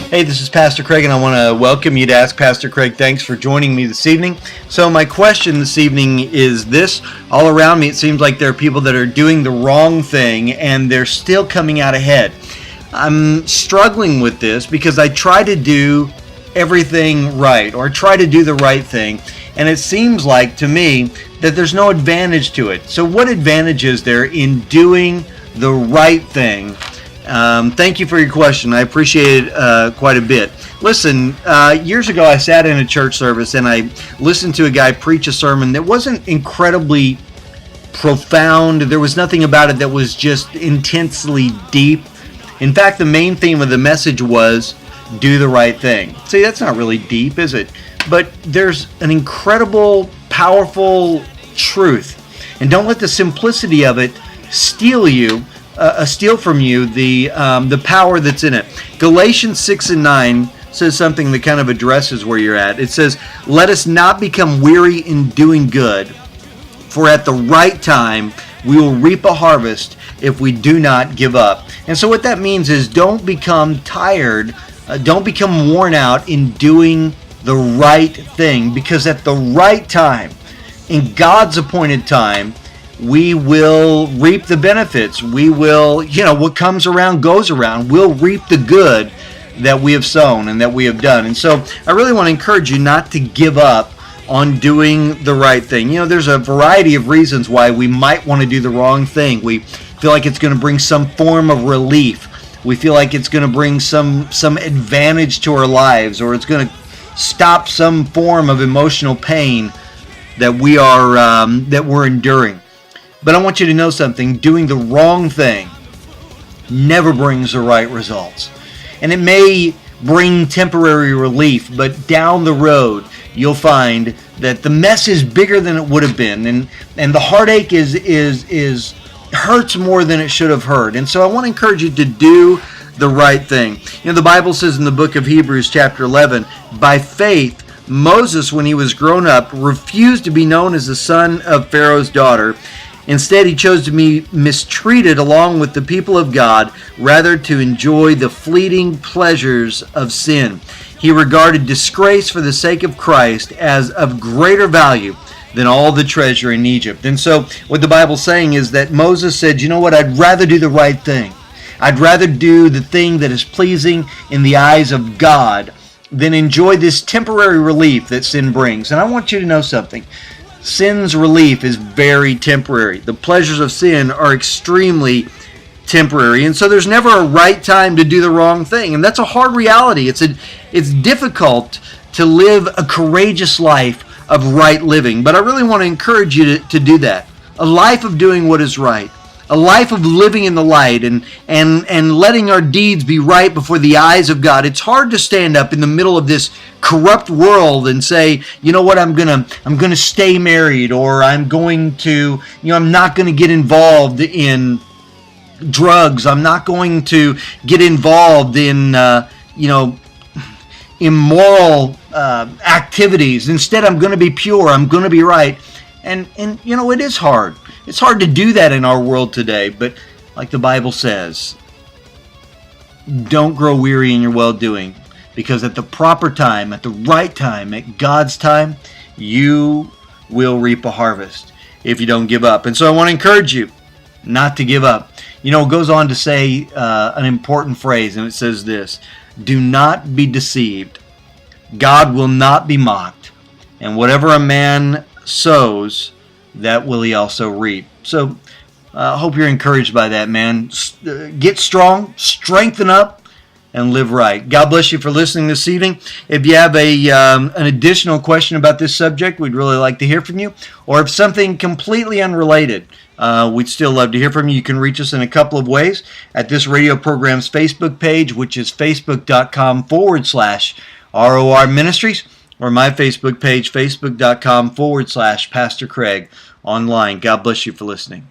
Hey, this is Pastor Craig, and I want to welcome you to Ask Pastor Craig. Thanks for joining me this evening. So my question this evening is this. All around me, it seems like there are people that are doing the wrong thing, and they're still coming out ahead. I'm struggling with this because I try to do everything right, or try to do the right thing, and it seems like, to me, that there's no advantage to it. So what advantage is there in doing the right thing? Thank you for your question. I appreciate it quite a bit. Listen, years ago I sat in a church service and I listened to a guy preach a sermon that wasn't incredibly profound. There was nothing about it that was just intensely deep. In fact, the main theme of the message was do the right thing. See, that's not really deep, is it? But there's an incredible, powerful truth. And don't let the simplicity of it steal from you the power that's in it. Galatians 6 and 9 says something that kind of addresses where you're at. It says, "Let us not become weary in doing good, for at the right time we will reap a harvest if we do not give up." And so what that means is don't become tired, don't become worn out in doing the right thing, because at the right time, in God's appointed time, we will reap the benefits. We will, what comes around goes around. We'll reap the good that we have sown and that we have done. And so I really want to encourage you not to give up on doing the right thing. There's a variety of reasons why we might want to do the wrong thing. We feel like it's going to bring some form of relief. We feel like it's going to bring some advantage to our lives, or it's going to stop some form of emotional pain that we're enduring. But I want you to know something. Doing the wrong thing never brings the right results. And it may bring temporary relief, but down the road, you'll find that the mess is bigger than it would have been. And the heartache hurts more than it should have hurt. And so I want to encourage you to do the right thing. The Bible says in the book of Hebrews chapter 11, by faith, Moses, when he was grown up, refused to be known as the son of Pharaoh's daughter. Instead, he chose to be mistreated along with the people of God, rather to enjoy the fleeting pleasures of sin. He regarded disgrace for the sake of Christ as of greater value than all the treasure in Egypt. And so what the Bible's saying is that Moses said, you know what, I'd rather do the right thing. I'd rather do the thing that is pleasing in the eyes of God than enjoy this temporary relief that sin brings. And I want you to know something. Sin's relief is very temporary. The pleasures of sin are extremely temporary. And so there's never a right time to do the wrong thing. And that's a hard reality. It's difficult to live a courageous life of right living. But I really want to encourage you to do that. A life of doing what is right. A life of living in the light and letting our deeds be right before the eyes of God. It's hard to stand up in the middle of this corrupt world and say, you know what, I'm gonna stay married, or I'm not gonna get involved in drugs. I'm not going to get involved in immoral activities. Instead, I'm going to be pure. I'm going to be right. And it is hard. It's hard to do that in our world today, but like the Bible says, don't grow weary in your well-doing, because at the proper time, at the right time, at God's time, you will reap a harvest if you don't give up. And so I want to encourage you not to give up. It goes on to say an important phrase, and it says this: do not be deceived. God will not be mocked, and whatever a man sows, that will he also reap. So I hope you're encouraged by that, man. Get strong, strengthen up, and live right. God bless you for listening this evening. If you have an additional question about this subject, we'd really like to hear from you. Or if something completely unrelated, we'd still love to hear from you. You can reach us in a couple of ways at this radio program's Facebook page, which is facebook.com/ROR Ministries, or my Facebook page, facebook.com/Pastor Craig online. God bless you for listening.